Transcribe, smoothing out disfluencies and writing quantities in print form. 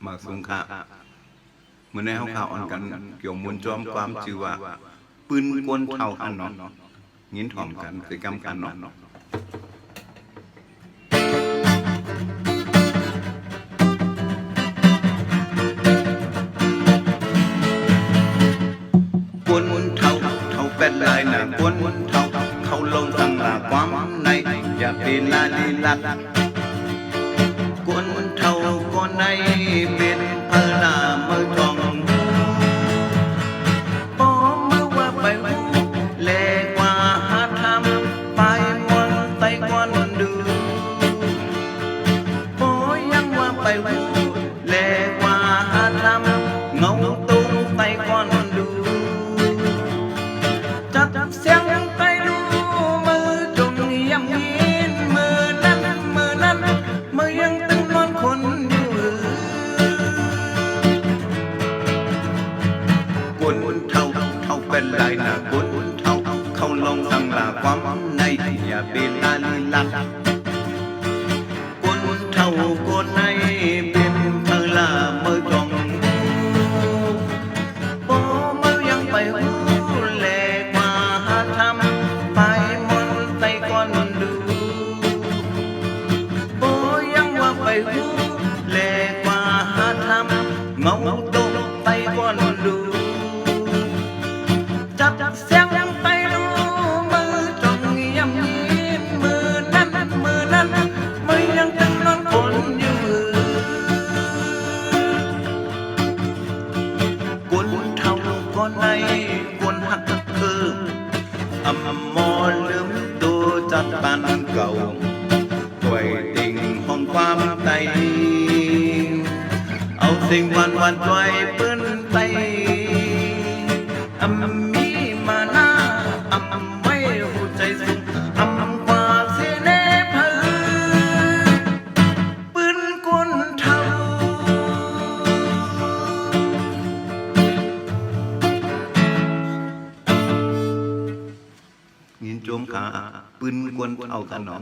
มาสงขาเมื่อในเขาข่าวอ่อนกันเกี่ยวมวลจอมความจือว่าปืนกลเท่ากันเนาะยินถ่อมกันกิจกรรมกันเนาะกวนเท่าเป็นลายหน้ากวนเท่าเขาลงตั้งหลาความในอย่าเป็นลาลีลัดกวนเท่าก็ในเป็นเพลาเมื่อทองพอเมื่อว่าไปหูแลกว่าหาทำไปมวนไต้กวนดูพอยังว่าไปหูแลกว่าหาทำเงาตุ้งไต้กวนดูจัดเสียงไต้ดูมือจงยังยินมือนั้นมือยังตึงนอนคนอยู่กวนเท่าเป็นลายหน้ากวนเท่าเขาลงตั้งหลาความในอย่าเป็นลาลีลัดกวนเท่าก็ในเป็นเพลาเมื่อจงพอเมื่อยังไปหูแลกว่าหาทำไปมนไต้กวนดูพอยังว่าไปหูแลกว่าหาทำเงาตรงไต้กวนดูจับเสียงไต้ดูมือจงยังยินมือนั้นมือยังตึงนอนคนอยู่กวนเท่าก็ในกวนหักคืออำมอลืมตัวจัดบ้านเก่าถวยติ่งห้องความไตเอาสิ่งวันถวยปืนไตมีมาหน้าไว้หัวใจสูงกว่าเสียแน่เพอปืนกลเท่ายินโจมขาปืนกลเอากันเนาะ